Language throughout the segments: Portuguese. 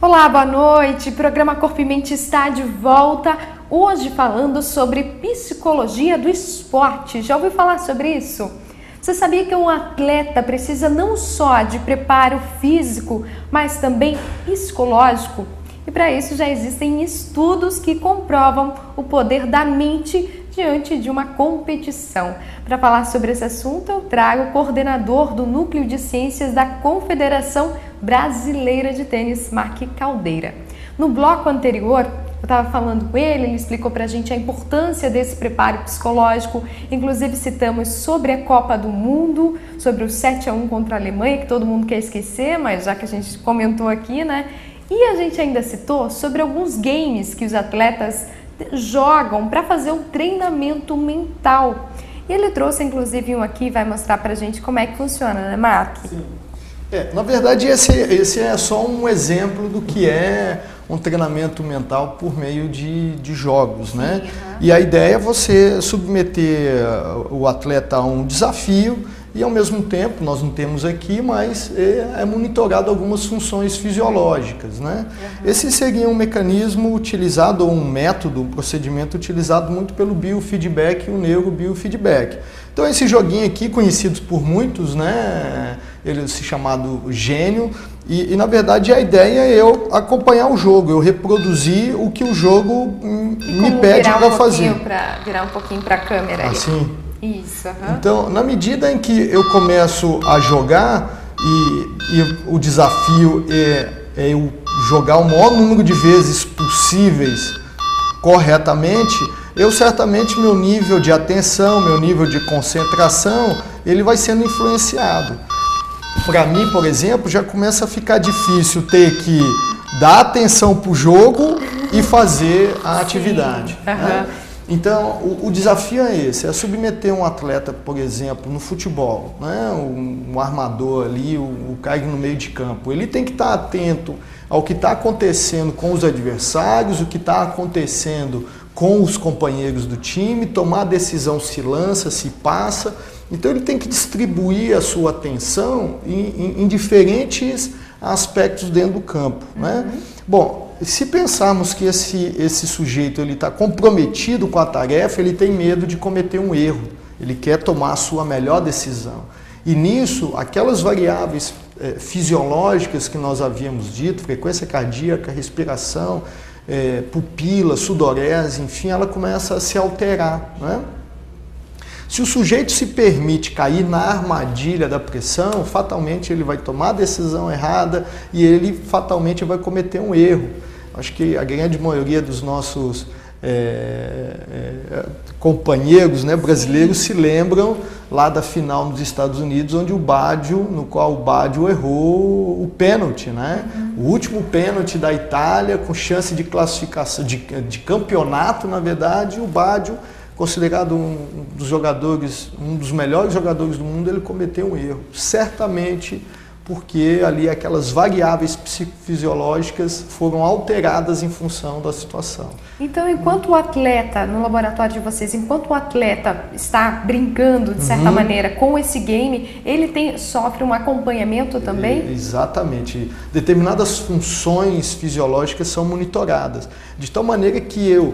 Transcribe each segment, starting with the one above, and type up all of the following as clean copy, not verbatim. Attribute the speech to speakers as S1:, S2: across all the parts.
S1: Olá, boa noite. Programa Corpo e Mente está de volta. Hoje falando sobre psicologia do esporte. Já ouviu falar sobre isso? Você sabia que um atleta precisa não só de preparo físico, mas também psicológico? E para isso já existem estudos que comprovam o poder da mente diante de uma competição. Para falar sobre esse assunto, eu trago o coordenador do Núcleo de Ciências da Confederação Brasileira de Tênis, Mark Caldeira. No bloco anterior, eu estava falando com ele explicou para a gente a importância desse preparo psicológico, inclusive citamos sobre a Copa do Mundo, sobre o 7-1 contra a Alemanha, que todo mundo quer esquecer, mas já que a gente comentou aqui, né? E a gente ainda citou sobre alguns games que os atletas jogam para fazer um treinamento mental. E ele trouxe inclusive um aqui, vai mostrar pra gente como é que funciona, né, Mark?
S2: Sim. Na verdade, esse é só um exemplo do que é um treinamento mental por meio de jogos, né?
S1: Sim,
S2: E a ideia é você submeter o atleta a um desafio e, ao mesmo tempo, nós não temos aqui, mas é monitorado algumas funções fisiológicas, né? Esse seria um mecanismo utilizado, ou um método, um procedimento utilizado muito pelo biofeedback e o neurobiofeedback. Então, esse joguinho aqui, conhecido por muitos, né? Ele se chamado Gênio, e na verdade a ideia é eu acompanhar o jogo, eu reproduzir o que o jogo me pede para fazer.
S1: Virar um pouquinho para a câmera.
S2: Assim.
S1: Isso.
S2: Então, na medida em que eu começo a jogar e o desafio é eu jogar o maior número de vezes possíveis corretamente, eu certamente meu nível de atenção, meu nível de concentração, ele vai sendo influenciado. Para mim, por exemplo, já começa a ficar difícil ter que dar atenção para o jogo e fazer a atividade. Né? Então, o desafio é esse, é submeter um atleta, por exemplo, no futebol, né? um armador ali, o cara no meio de campo. Ele tem que estar atento ao que está acontecendo com os adversários, o que está acontecendo com os companheiros do time, tomar a decisão se lança, se passa. Então ele tem que distribuir a sua atenção em diferentes aspectos dentro do campo. Né? Bom, se pensarmos que esse sujeito está comprometido com a tarefa, ele tem medo de cometer um erro, ele quer tomar a sua melhor decisão. E nisso, aquelas variáveis fisiológicas que nós havíamos dito, frequência cardíaca, respiração, pupila, sudorese, enfim, ela começa a se alterar. Né? Se o sujeito se permite cair na armadilha da pressão, fatalmente ele vai tomar a decisão errada e ele fatalmente vai cometer um erro. Acho que a grande maioria dos nossos companheiros, né, brasileiros se lembram lá da final nos Estados Unidos, onde no qual o Baggio errou o pênalti, né? O último pênalti da Itália, com chance de classificação, de campeonato, na verdade, o Baggio, considerado um dos melhores jogadores do mundo, ele cometeu um erro. Certamente porque ali aquelas variáveis psicofisiológicas foram alteradas em função da situação.
S1: Então, enquanto o atleta, no laboratório de vocês, enquanto o atleta está brincando, de certa maneira, com esse game, ele sofre um acompanhamento também?
S2: Exatamente. Determinadas funções fisiológicas são monitoradas, de tal maneira que eu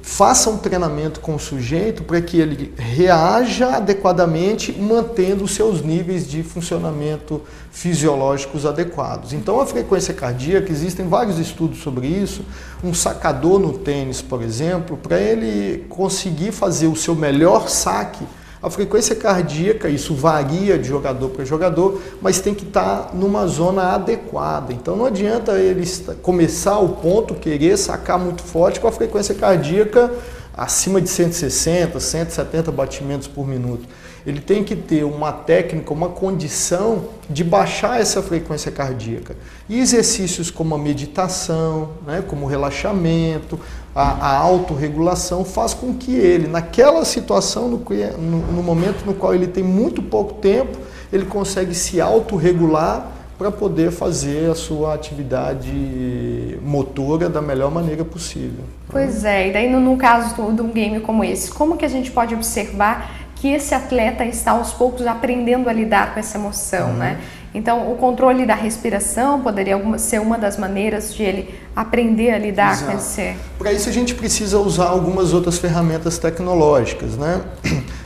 S2: faça um treinamento com o sujeito para que ele reaja adequadamente, mantendo os seus níveis de funcionamento fisiológicos adequados. Então, a frequência cardíaca, existem vários estudos sobre isso. Um sacador no tênis, por exemplo, para ele conseguir fazer o seu melhor saque, a frequência cardíaca, isso varia de jogador para jogador, mas tem que estar numa zona adequada. Então não adianta ele começar o ponto, querer sacar muito forte com a frequência cardíaca acima de 160, 170 batimentos por minuto. Ele tem que ter uma técnica, uma condição de baixar essa frequência cardíaca. E exercícios como a meditação, né, como o relaxamento, a autorregulação faz com que ele, naquela situação, no momento no qual ele tem muito pouco tempo, ele consegue se autorregular para poder fazer a sua atividade motora da melhor maneira possível.
S1: Pois é, e daí no caso de um game como esse, como que a gente pode observar que esse atleta está aos poucos aprendendo a lidar com essa emoção, né? Então, o controle da respiração poderia ser uma das maneiras de ele aprender a lidar com esse...
S2: Para isso a gente precisa usar algumas outras ferramentas tecnológicas, né?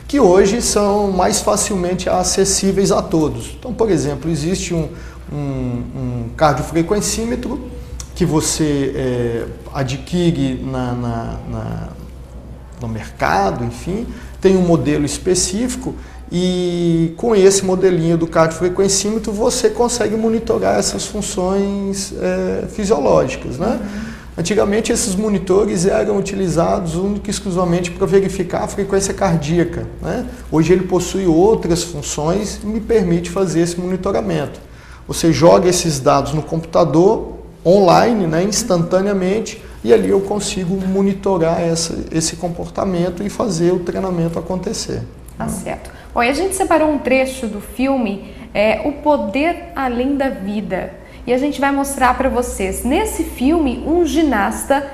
S2: Que hoje são mais facilmente acessíveis a todos. Então, por exemplo, existe um cardiofrequencímetro que você adquire no mercado, enfim, tem um modelo específico e com esse modelinho do cardiofrequencímetro você consegue monitorar essas funções fisiológicas, né? Antigamente esses monitores eram utilizados única e exclusivamente para verificar a frequência cardíaca, né? Hoje ele possui outras funções e me permite fazer esse monitoramento. Você joga esses dados no computador online, né, instantaneamente, e ali eu consigo monitorar esse comportamento e fazer o treinamento acontecer.
S1: Tá certo. Bom, e a gente separou um trecho do filme, O Poder Além da Vida. E a gente vai mostrar para vocês, nesse filme, um ginasta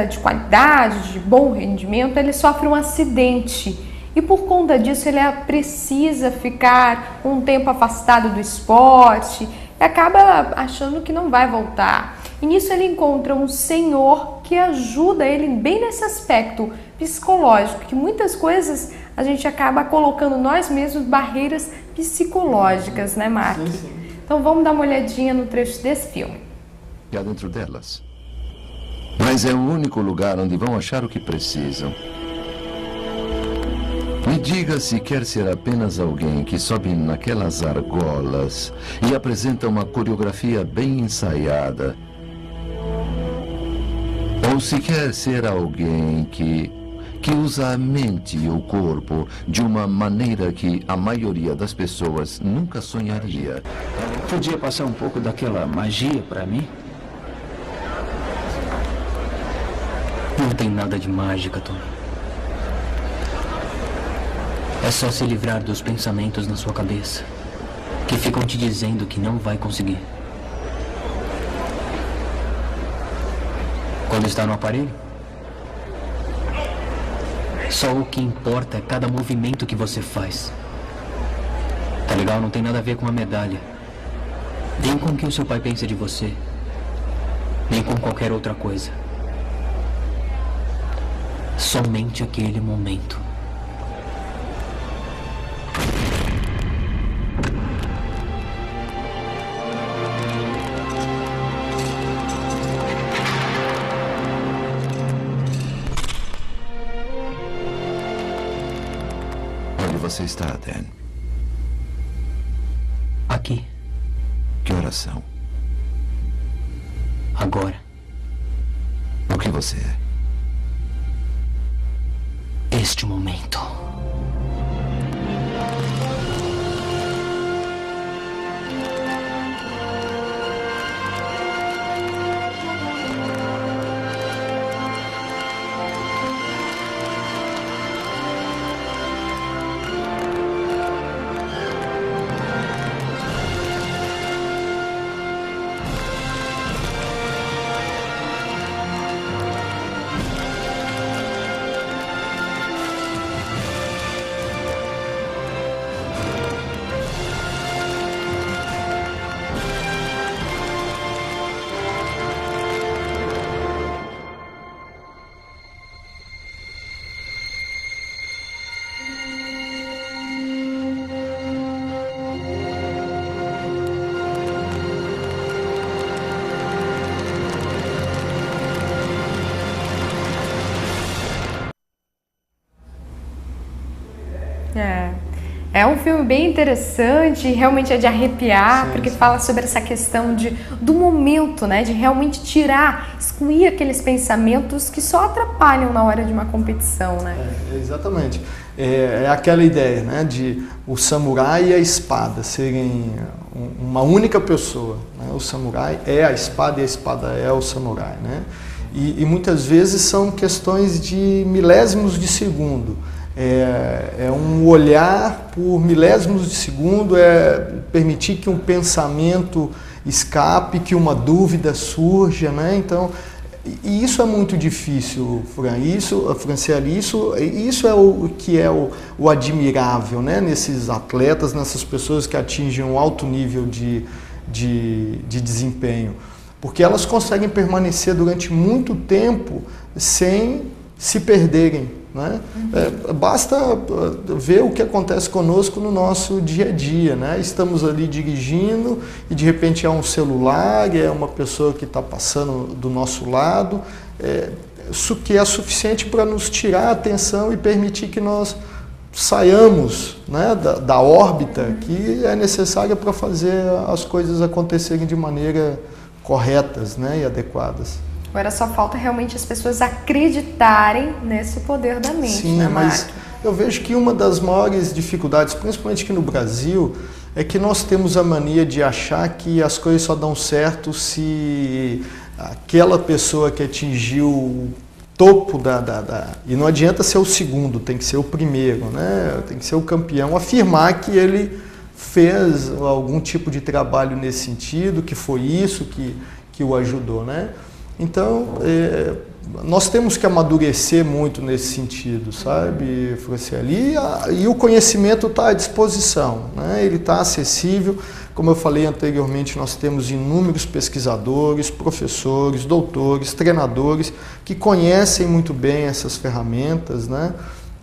S1: de qualidade, de bom rendimento, ele sofre um acidente. E por conta disso ele precisa ficar um tempo afastado do esporte e acaba achando que não vai voltar. E nisso ele encontra um senhor que ajuda ele bem nesse aspecto psicológico, que muitas coisas a gente acaba colocando nós mesmos barreiras psicológicas, né, Mark?
S2: Sim, sim.
S1: Então vamos dar uma olhadinha no trecho desse filme.
S3: Dentro delas. Mas é o único lugar onde vão achar o que precisam. Me diga se quer ser apenas alguém que sobe naquelas argolas e apresenta uma coreografia bem ensaiada. Ou se quer ser alguém que usa a mente e o corpo de uma maneira que a maioria das pessoas nunca sonharia.
S4: Podia passar um pouco daquela magia para mim? Não tem nada de mágica, Tony. É só se livrar dos pensamentos na sua cabeça que ficam te dizendo que não vai conseguir. Quando está no aparelho, só o que importa é cada movimento que você faz. Tá legal? Não tem nada a ver com a medalha. Nem com o que o seu pai pensa de você. Nem com qualquer outra coisa. Somente aquele momento.
S3: Onde você está, Dan?
S4: Aqui.
S3: Que horas são?
S4: Agora.
S3: O que você é?
S4: Este momento.
S1: É um filme bem interessante, realmente é de arrepiar, porque fala sobre essa questão do momento, né? De realmente excluir aqueles pensamentos que só atrapalham na hora de uma competição, né?
S2: Exatamente. É aquela ideia, né? De o samurai e a espada serem uma única pessoa, né? O samurai é a espada e a espada é o samurai, né? E muitas vezes são questões de milésimos de segundo. É um olhar por milésimos de segundo, permitir que um pensamento escape, que uma dúvida surja, né? Então, E isso é muito difícil, Franciele, isso é o que é o admirável, né, nesses atletas, nessas pessoas que atingem um alto nível de desempenho, porque elas conseguem permanecer durante muito tempo sem se perderem. Né? Basta ver o que acontece conosco no nosso dia a dia, né? Estamos ali dirigindo e de repente é um celular, é uma pessoa que está passando do nosso lado, isso que é suficiente para nos tirar a atenção e permitir que nós saiamos, né, da órbita que é necessária para fazer as coisas acontecerem de maneira corretas, né, e adequadas.
S1: Agora só falta realmente as pessoas acreditarem nesse poder da mente.
S2: Sim,
S1: né,
S2: mas eu vejo que uma das maiores dificuldades, principalmente aqui no Brasil, é que nós temos a mania de achar que as coisas só dão certo se aquela pessoa que atingiu o topo e não adianta ser o segundo, tem que ser o primeiro, né? Tem que ser o campeão, afirmar que ele fez algum tipo de trabalho nesse sentido, que foi isso que o ajudou, né? Então, nós temos que amadurecer muito nesse sentido, sabe, Franciele? E o conhecimento está à disposição, né? Ele está acessível. Como eu falei anteriormente, nós temos inúmeros pesquisadores, professores, doutores, treinadores que conhecem muito bem essas ferramentas, né?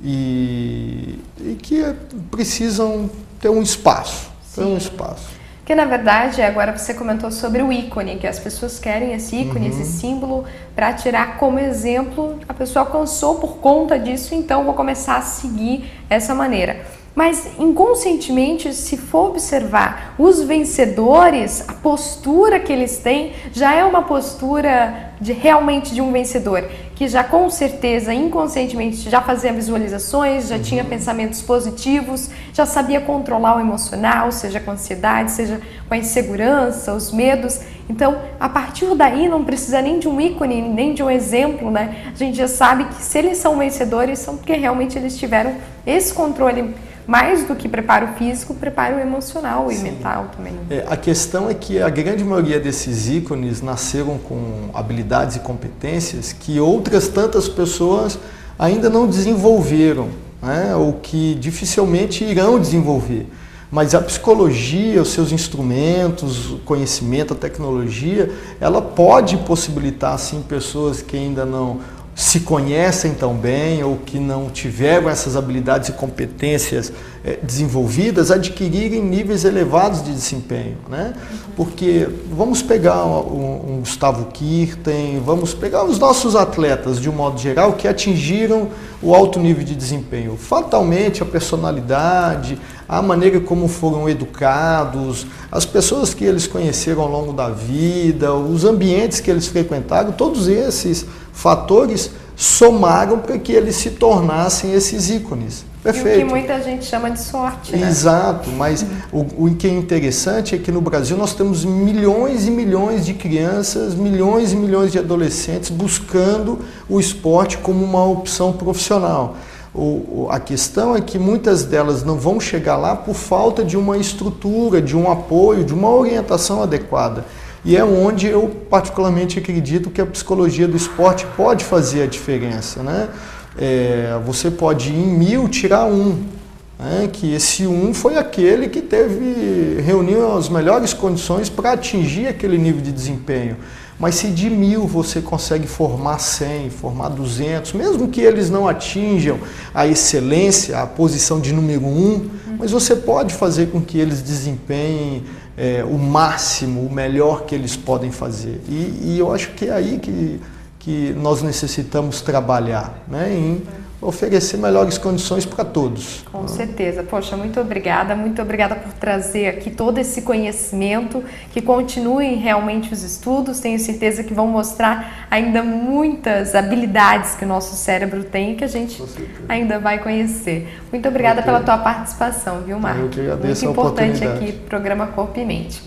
S2: E que precisam ter um espaço.
S1: Porque, na verdade, agora você comentou sobre o ícone, que as pessoas querem esse ícone, esse símbolo, para tirar como exemplo. A pessoa alcançou por conta disso, então vou começar a seguir essa maneira. Mas, inconscientemente, se for observar os vencedores, a postura que eles têm já é uma postura realmente de um vencedor, que já com certeza, inconscientemente, já fazia visualizações, já tinha pensamentos positivos, já sabia controlar o emocional, seja com a ansiedade, seja com a insegurança, os medos. Então, a partir daí, não precisa nem de um ícone, nem de um exemplo, né? A gente já sabe que se eles são vencedores, são porque realmente eles tiveram esse controle, mais do que preparo físico, preparo emocional e mental também.
S2: A questão é que a grande maioria desses ícones nasceram com habilidades e competências que outras tantas pessoas ainda não desenvolveram, né? Ou que dificilmente irão desenvolver. Mas a psicologia, os seus instrumentos, o conhecimento, a tecnologia, ela pode possibilitar, sim, pessoas que ainda não se conhecem tão bem ou que não tiveram essas habilidades e competências desenvolvidas, adquirirem níveis elevados de desempenho, né? Porque vamos pegar um Gustavo Kirten, vamos pegar os nossos atletas de um modo geral que atingiram o alto nível de desempenho. Fatalmente a personalidade, a maneira como foram educados, as pessoas que eles conheceram ao longo da vida, os ambientes que eles frequentaram, todos esses fatores somaram para que eles se tornassem esses ícones. Perfeito.
S1: E o que muita gente chama de sorte, né?
S2: Exato, mas o que é interessante é que no Brasil nós temos milhões e milhões de crianças, milhões e milhões de adolescentes buscando o esporte como uma opção profissional. A questão é que muitas delas não vão chegar lá por falta de uma estrutura, de um apoio, de uma orientação adequada. E é onde eu particularmente acredito que a psicologia do esporte pode fazer a diferença, né? Você pode ir em 1000 tirar um, né? Que esse um foi aquele que reuniu as melhores condições para atingir aquele nível de desempenho. Mas se de 1000 você consegue formar 100, formar 200, mesmo que eles não atinjam a excelência, a posição de número 1, mas você pode fazer com que eles desempenhem o máximo, o melhor que eles podem fazer. E eu acho que é aí que nós necessitamos trabalhar, né, em oferecer melhores condições para todos.
S1: Com certeza. Poxa, muito obrigada por trazer aqui todo esse conhecimento, que continuem realmente os estudos, tenho certeza que vão mostrar ainda muitas habilidades que o nosso cérebro tem e que a gente ainda vai conhecer. Muito obrigada pela tua participação, viu, Marco?
S2: Eu que agradeço
S1: muito
S2: a
S1: importante
S2: oportunidade.
S1: aqui, programa Corpo e Mente.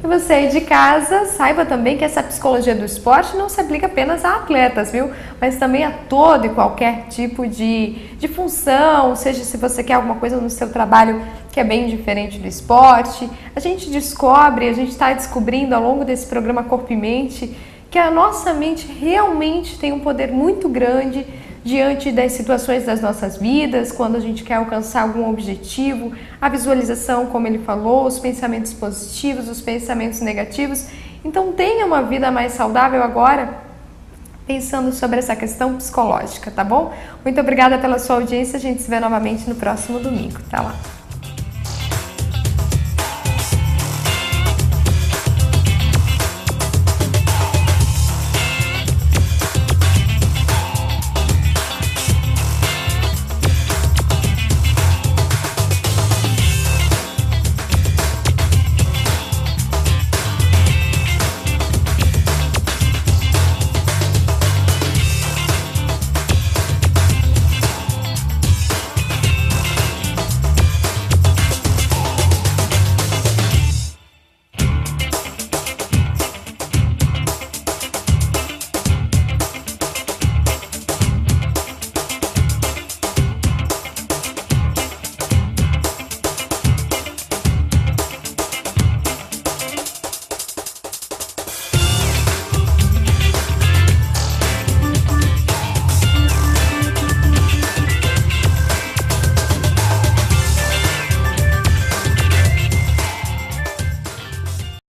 S1: E você aí de casa, saiba também que essa psicologia do esporte não se aplica apenas a atletas, viu? Mas também a todo e qualquer tipo de função, seja se você quer alguma coisa no seu trabalho que é bem diferente do esporte. A gente está descobrindo ao longo desse programa Corpo e Mente que a nossa mente realmente tem um poder muito grande diante das situações das nossas vidas, quando a gente quer alcançar algum objetivo, a visualização, como ele falou, os pensamentos positivos, os pensamentos negativos. Então tenha uma vida mais saudável agora, pensando sobre essa questão psicológica, tá bom? Muito obrigada pela sua audiência, a gente se vê novamente no próximo domingo. Até lá!